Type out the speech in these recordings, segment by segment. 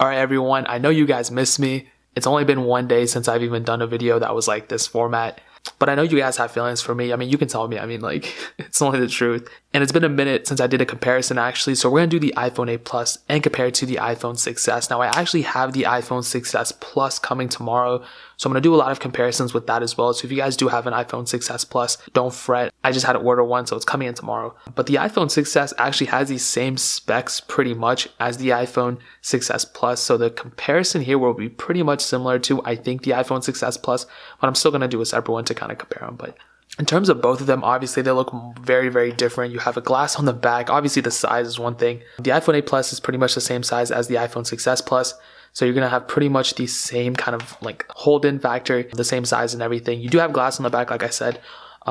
Alright everyone, I know you guys miss me. It's only been one day since I've even done a video that was like this format. But I know you guys have feelings for me. I mean, you can tell me. I mean, like, it's only the truth. And it's been a minute since I did a comparison, actually. So we're going to do the iPhone 8 Plus and compare it to the iPhone 6s. Now, I actually have the iPhone 6s Plus coming tomorrow. So I'm going to do a lot of comparisons with that as well. So if you guys do have an iPhone 6s Plus, don't fret. I just had to order one, so it's coming in tomorrow. But the iPhone 6s actually has these same specs pretty much as the iPhone 6s Plus. So the comparison here will be pretty much similar to, I think, the iPhone 6s Plus. But I'm still going to do a separate one to kind of compare them. But in terms of both of them, obviously they look very, very different. You have a glass on the back. Obviously the size is one thing. The iPhone 8 Plus is pretty much the same size as the iPhone 6s Plus. So you're going to have pretty much the same kind of like hold-in factor, the same size and everything. You do have glass on the back, like I said.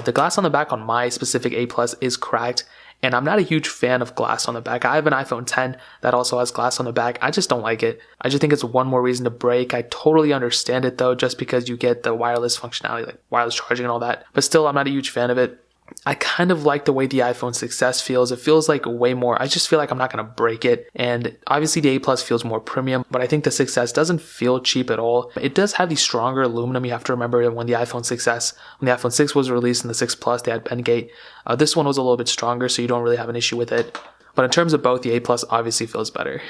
The glass on the back on my specific 8 Plus is cracked. And I'm not a huge fan of glass on the back. I have an iPhone 10 that also has glass on the back. I just don't like it. I just think it's one more reason to break. I totally understand it though, just because you get the wireless functionality, like wireless charging and all that. But still, I'm not a huge fan of it. I kind of like the way the iPhone 6s feels. It feels like way more, I just feel like I'm not going to break it. And obviously the 8 Plus feels more premium, but I think the 6s doesn't feel cheap at all. It does have the stronger aluminum. You have to remember that when the iPhone 6 was released and the 6 Plus, they had Bendgate. This one was a little bit stronger, so you don't really have an issue with it. But in terms of both, the 8 Plus obviously feels better.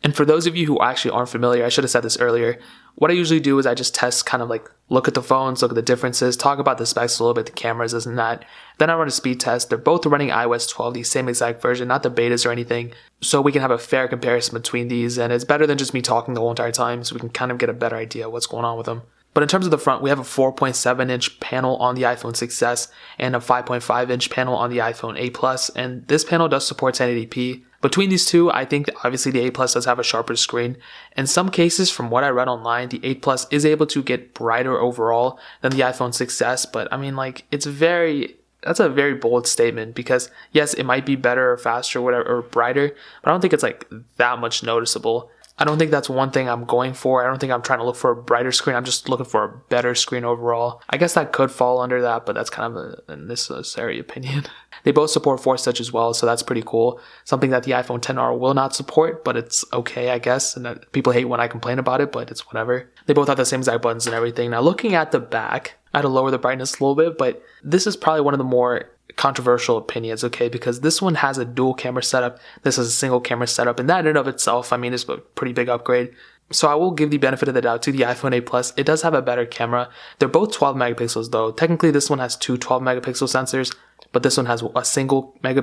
And for those of you who actually aren't familiar, I should have said this earlier. What I usually do is I just test, kind of like look at the phones, look at the differences, talk about the specs a little bit, the cameras, this and that. Then I run a speed test. They're both running iOS 12, the same exact version, not the betas or anything. So we can have a fair comparison between these. And it's better than just me talking the whole entire time, so we can kind of get a better idea of what's going on with them. But in terms of the front, we have a 4.7-inch panel on the iPhone 6s and a 5.5-inch panel on the iPhone 8 Plus. And this panel does support 1080p. Between these two, I think that obviously the 8 Plus does have a sharper screen. In some cases, from what I read online, the 8 Plus is able to get brighter overall than the iPhone 6s. But I mean, like, that's a very bold statement, because yes, it might be better or faster or whatever, or brighter, but I don't think it's like that much noticeable. I don't think that's one thing I'm going for. I don't think I'm trying to look for a brighter screen. I'm just looking for a better screen overall. I guess that could fall under that, but that's kind of a necessary opinion. They both support Force Touch as well, so that's pretty cool. Something that the iPhone XR will not support, but it's okay, I guess. And people hate when I complain about it, but it's whatever. They both have the same exact buttons and everything. Now, looking at the back, I had to lower the brightness a little bit, but this is probably one of the more controversial opinions, okay, because this one has a dual camera setup, this is a single camera setup, and that in and of itself, I mean, is a pretty big upgrade. So I will give the benefit of the doubt to the iPhone 8 Plus. It does have a better camera. They're both 12 megapixels though. Technically this one has two 12 megapixel sensors, but this one has a single 12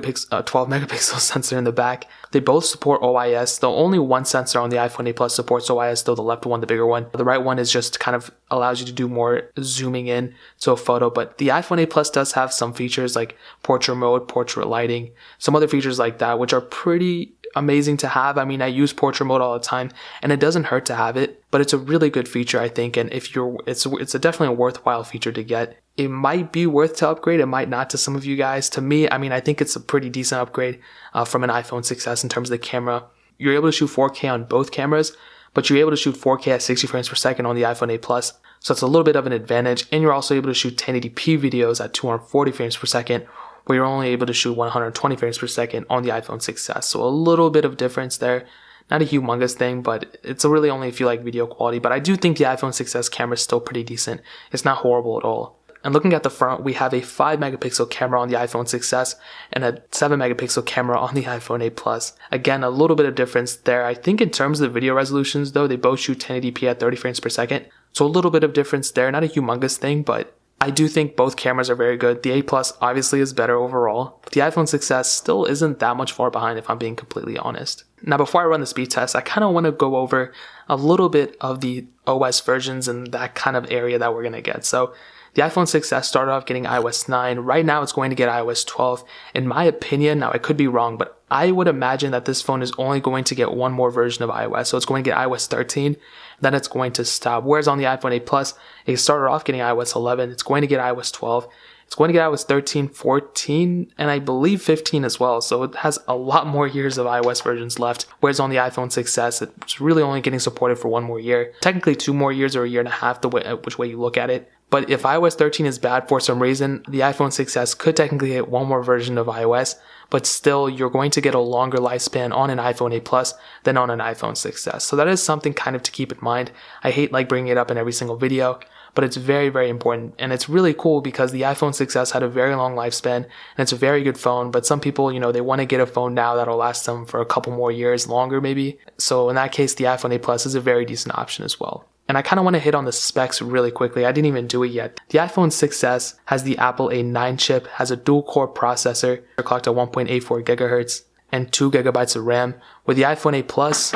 megapixel sensor in the back. They both support OIS, though only one sensor on the iPhone 8 Plus supports OIS, though the left one, the bigger one. The right one is just kind of allows you to do more zooming in to a photo, but the iPhone 8 Plus does have some features like portrait mode, portrait lighting, some other features like that, which are pretty amazing to have. I mean, I use portrait mode all the time, and it doesn't hurt to have it, but it's a really good feature, I think, and if it's definitely a worthwhile feature to get. It might be worth to upgrade, it might not to some of you guys. To me, I mean, I think it's a pretty decent upgrade from an iPhone 6s in terms of the camera. You're able to shoot 4K on both cameras, but you're able to shoot 4K at 60 frames per second on the iPhone 8 Plus, so it's a little bit of an advantage, and you're also able to shoot 1080p videos at 240 frames per second, where you're only able to shoot 120 frames per second on the iPhone 6s. So a little bit of difference there. Not a humongous thing, but it's really only if you like video quality. But I do think the iPhone 6s camera is still pretty decent. It's not horrible at all. And looking at the front, we have a 5 megapixel camera on the iPhone 6s and a 7 megapixel camera on the iPhone 8 Plus. Again, a little bit of difference there. I think in terms of the video resolutions though, they both shoot 1080p at 30 frames per second. So a little bit of difference there. Not a humongous thing, but I do think both cameras are very good. The 8 Plus obviously is better overall, but the iPhone 6s still isn't that much far behind if I'm being completely honest. Now, before I run the speed test, I kind of want to go over a little bit of the OS versions and that kind of area that we're going to get. So the iPhone 6s started off getting iOS 9. Right now it's going to get iOS 12. In my opinion, now I could be wrong, but I would imagine that this phone is only going to get one more version of iOS. So it's going to get iOS 13, then it's going to stop. Whereas on the iPhone 8 Plus, it started off getting iOS 11. It's going to get iOS 12. It's going to get iOS 13, 14, and I believe 15 as well. So it has a lot more years of iOS versions left. Whereas on the iPhone 6s, it's really only getting supported for one more year. Technically 2 more years or a year and a half, which way you look at it. But if iOS 13 is bad for some reason, the iPhone 6s could technically get one more version of iOS, but still you're going to get a longer lifespan on an iPhone 8 Plus than on an iPhone 6s. So that is something kind of to keep in mind. I hate like bringing it up in every single video, but it's very, very important. And it's really cool because the iPhone 6s had a very long lifespan and it's a very good phone, but some people, they want to get a phone now that'll last them for a couple more years longer maybe. So in that case, the iPhone 8 Plus is a very decent option as well. And I kind of want to hit on the specs really quickly. I didn't even do it yet. The iPhone 6s has the Apple A9 chip, has a dual-core processor, clocked at 1.84 gigahertz, and 2 gigabytes of RAM, where the iPhone 8 Plus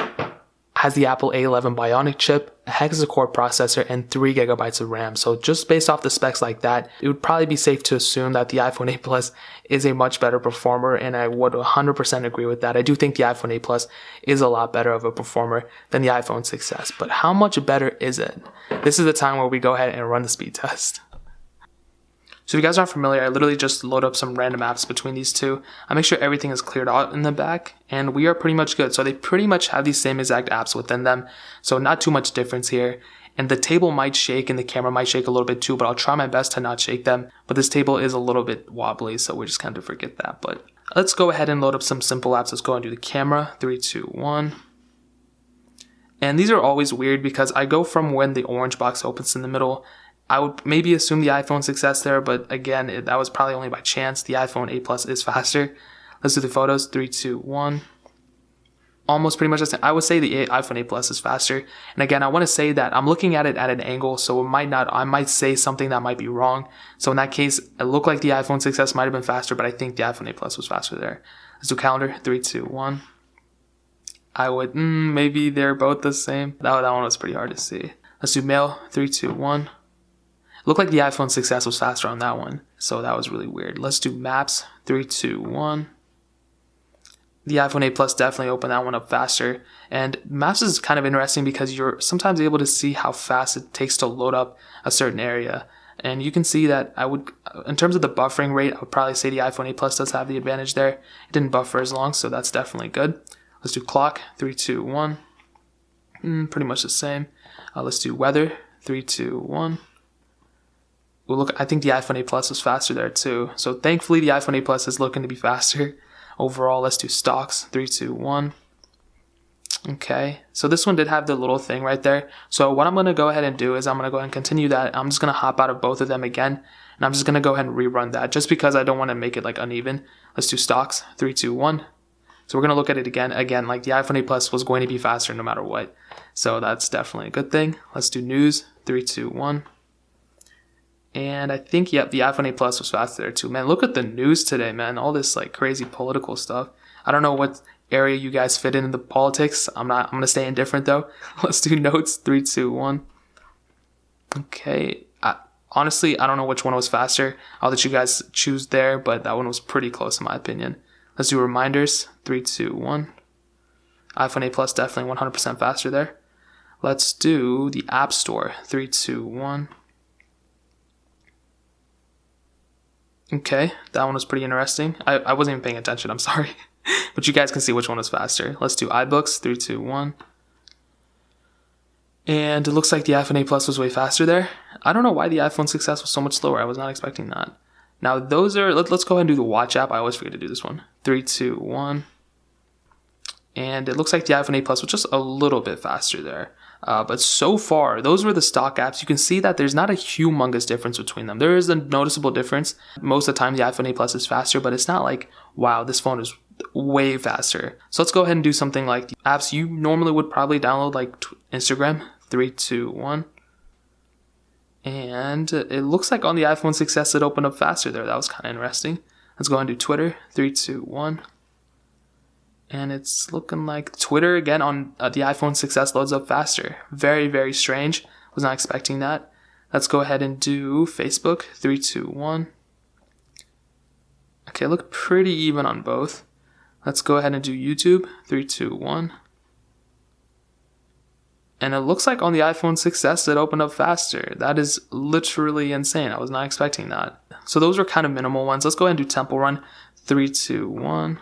has the Apple A11 Bionic chip, a hexa-core processor, and 3 gigabytes of RAM. So just based off the specs like that, it would probably be safe to assume that the iPhone 8 Plus is a much better performer, and I would 100% agree with that. I do think the iPhone 8 Plus is a lot better of a performer than the iPhone 6s, but how much better is it? This is the time where we go ahead and run the speed test. So if you guys aren't familiar, I literally just load up some random apps between these two. I make sure everything is cleared out in the back, and we are pretty much good. So they pretty much have these same exact apps within them, so not too much difference here. And the table might shake and the camera might shake a little bit too, but I'll try my best to not shake them. But this table is a little bit wobbly, so we just kind of forget that. But let's go ahead and load up some simple apps. Let's go and do the camera. 3, 2, 1. And these are always weird because I go from when the orange box opens in the middle. I would maybe assume the iPhone 6s there, but again, that was probably only by chance. The iPhone 8 Plus is faster. Let's do the photos. 3, 2, 1. Almost pretty much the same. I would say the iPhone 8 Plus is faster. And again, I want to say that I'm looking at it at an angle, so I might say something that might be wrong. So in that case, it looked like the iPhone 6s might have been faster, but I think the iPhone 8 Plus was faster there. Let's do calendar. 3, 2, 1. I would, maybe they're both the same. That one was pretty hard to see. Let's do mail. 3, 2, 1. Looked like the iPhone 6s was faster on that one, so that was really weird. Let's do maps. 3, 2, 1. The iPhone 8 Plus definitely opened that one up faster. And maps is kind of interesting because you're sometimes able to see how fast it takes to load up a certain area. And you can see that in terms of the buffering rate, I would probably say the iPhone 8 Plus does have the advantage there. It didn't buffer as long, so that's definitely good. Let's do clock. 3, 2, 1. Pretty much the same. Let's do weather. 3, 2, 1. Well, look, I think the iPhone 8 Plus is faster there too. So thankfully the iPhone 8 Plus is looking to be faster. Overall, let's do stocks. 3, 2, 1. Okay, so this one did have the little thing right there. So what I'm going to go ahead and do is I'm going to go ahead and continue that. I'm just going to hop out of both of them again. And I'm just going to go ahead and rerun that just because I don't want to make it like uneven. Let's do stocks. 3, 2, 1. So we're going to look at it again. Again, like the iPhone 8 Plus was going to be faster no matter what. So that's definitely a good thing. Let's do news. 3, 2, 1. And I think, yep, the iPhone 8 Plus was faster there too. Man, look at the news today, man. All this like crazy political stuff. I don't know what area you guys fit in the politics. I'm going to stay indifferent though. Let's do notes. 3, 2, 1. Okay. Honestly, I don't know which one was faster. I'll let you guys choose there, but that one was pretty close in my opinion. Let's do reminders. 3, 2, 1. iPhone 8 Plus definitely 100% faster there. Let's do the App Store. 3, 2, 1. Okay, that one was pretty interesting. I wasn't even paying attention, I'm sorry. But you guys can see which one was faster. Let's do iBooks, 3, 2, 1. And it looks like the iPhone 8 Plus was way faster there. I don't know why the iPhone 6s was so much slower. I was not expecting that. Now those are, let's go ahead and do the watch app. I always forget to do this one. 3, 2, 1. And it looks like the iPhone 8 Plus was just a little bit faster there. But so far, those were the stock apps. You can see that there's not a humongous difference between them. There is a noticeable difference. Most of the time, the iPhone 8 Plus is faster, but it's not like, wow, this phone is way faster. So let's go ahead and do something like the apps you normally would probably download, like Instagram. 3, 2, 1. And it looks like on the iPhone 6s, it opened up faster there. That was kind of interesting. Let's go ahead and do Twitter. 3, 2, 1. And it's looking like Twitter, again, on the iPhone 6s loads up faster. Very, very strange. Was not expecting that. Let's go ahead and do Facebook. 3, 2, 1. Okay, look pretty even on both. Let's go ahead and do YouTube. 3, 2, 1. And it looks like on the iPhone 6s it opened up faster. That is literally insane. I was not expecting that. So those are kind of minimal ones. Let's go ahead and do Temple Run. 3, 2, 1.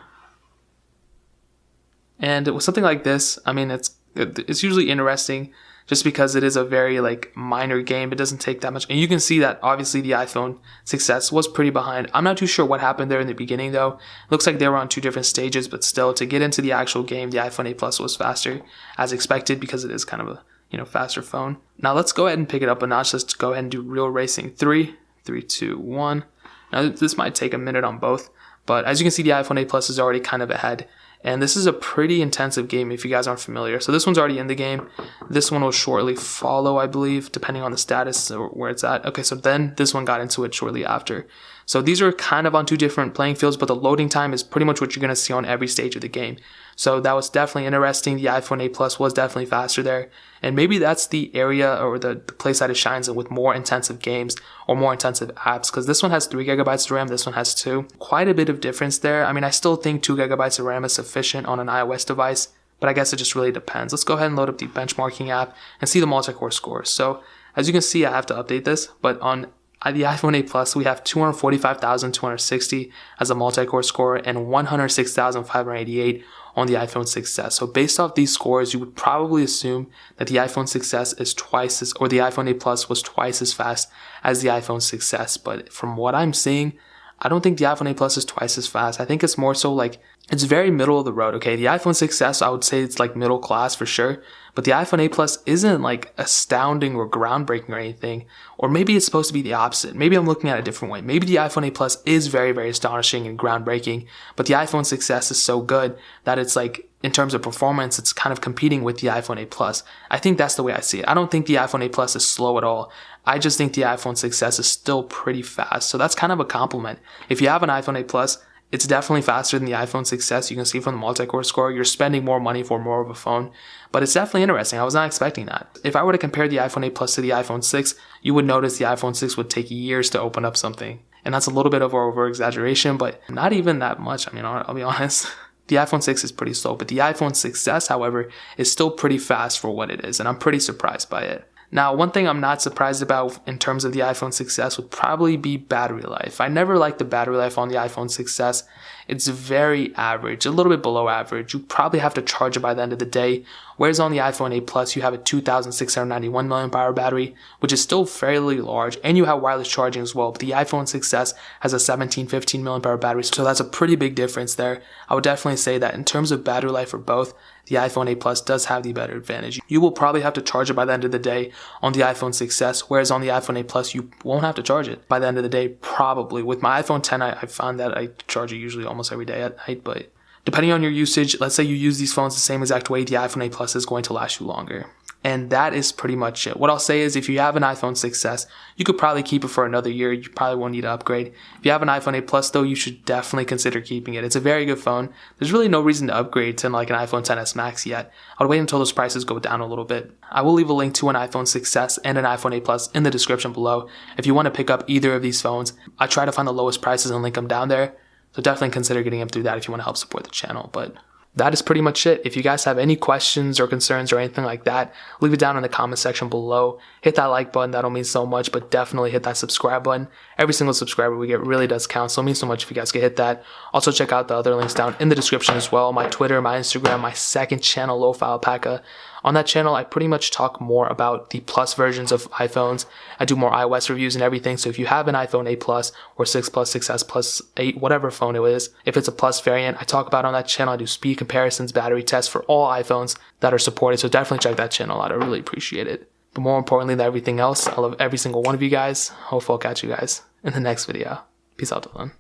And with something like this, I mean, it's It's usually interesting just because it is a very like minor game. It doesn't take that much. And you can see that obviously the iPhone 6s was pretty behind. I'm not too sure what happened there in the beginning though. It looks like they were on 2 different stages, but still to get into the actual game, the iPhone 8 Plus was faster as expected because it is kind of a, faster phone. Now let's go ahead and pick it up a notch. Let's go ahead and do real racing. 3, 2, 1. Now this might take a minute on both, but as you can see, the iPhone 8 Plus is already kind of ahead. And this is a pretty intensive game if you guys aren't familiar. So this one's already in the game. This one will shortly follow, I believe, depending on the status or where it's at. Okay, so then this one got into it shortly after. So these are kind of on 2 different playing fields, but the loading time is pretty much what you're going to see on every stage of the game. So that was definitely interesting. The iPhone 8 Plus was definitely faster there. And maybe that's the area or the place that it shines in with more intensive games or more intensive apps, because this one has 3 gigabytes of RAM, this one has 2. Quite a bit of difference there. I mean, I still think 2 gigabytes of RAM is sufficient on an iOS device, but I guess it just really depends. Let's go ahead and load up the benchmarking app and see the multi-core scores. So as you can see, I have to update this, but on the iPhone 8 Plus, we have 245,260 as a multi-core score and 106,588 on the iPhone 6s. So based off these scores, you would probably assume that the iPhone 6s is twice as, or the iPhone 8 Plus was twice as fast as the iPhone 6s. But from what I'm seeing, I don't think the iPhone 8 Plus is twice as fast. I think it's more so like, it's very middle of the road, okay? The iPhone 6s, I would say it's like middle class for sure. But the iPhone 8 Plus isn't like astounding or groundbreaking or anything. Or maybe it's supposed to be the opposite. Maybe I'm looking at it a different way. Maybe the iPhone 8 Plus is very, very astonishing and groundbreaking. But the iPhone 6s is so good that it's like, in terms of performance, it's kind of competing with the iPhone 8 Plus. I think that's the way I see it. I don't think the iPhone 8 Plus is slow at all. I just think the iPhone 6s is still pretty fast. So that's kind of a compliment. If you have an iPhone 8 Plus, it's definitely faster than the iPhone 6s. You can see from the multi-core score, you're spending more money for more of a phone. But it's definitely interesting. I was not expecting that. If I were to compare the iPhone 8 Plus to the iPhone 6, you would notice the iPhone 6 would take years to open up something. And that's a little bit of over-exaggeration, but not even that much. I mean, I'll be honest. The iPhone 6 is pretty slow, but the iPhone 6s, however, is still pretty fast for what it is, and I'm pretty surprised by it. Now, one thing I'm not surprised about in terms of the iPhone 6s would probably be battery life. I never liked the battery life on the iPhone 6s. It's very average, a little bit below average. You probably have to charge it by the end of the day, whereas on the iPhone 8 Plus, you have a 2,691 mAh battery, which is still fairly large, and you have wireless charging as well. But the iPhone 6s has a 1,715 mAh battery, so that's a pretty big difference there. I would definitely say that in terms of battery life for both, the iPhone 8 Plus does have the better advantage. You will probably have to charge it by the end of the day on the iPhone 6s, whereas on the iPhone 8 Plus, you won't have to charge it by the end of the day, probably. With my iPhone 10, I found that I charge it usually almost every day at night, but depending on your usage, let's say you use these phones the same exact way, the iPhone 8 Plus is going to last you longer. And that is pretty much it. What I'll say is if you have an iPhone 6s, you could probably keep it for another year. You probably won't need to upgrade. If you have an iPhone 8 Plus though, you should definitely consider keeping it. It's a very good phone. There's really no reason to upgrade to like an iPhone XS Max yet. I would wait until those prices go down a little bit. I will leave a link to an iPhone 6s and an iPhone 8 Plus in the description below. If you want to pick up either of these phones, I try to find the lowest prices and link them down there. So definitely consider getting them through that if you want to help support the channel. But that is pretty much it. If you guys have any questions or concerns or anything like that, leave it down in the comment section below. Hit that like button, that'll mean so much, but definitely hit that subscribe button. Every single subscriber we get really does count, so it means so much if you guys could hit that. Also check out the other links down in the description as well. My Twitter, my Instagram, my second channel, Lo-Fi Alpaca. On that channel, I pretty much talk more about the Plus versions of iPhones. I do more iOS reviews and everything, so if you have an iPhone 8 Plus or 6 Plus, 6S Plus, 8, whatever phone it is, if it's a Plus variant, I talk about it on that channel. I do speed comparisons, battery tests for all iPhones that are supported, so definitely check that channel out. I really appreciate it. But more importantly than everything else, I love every single one of you guys. Hopefully I'll catch you guys in the next video. Peace out till then.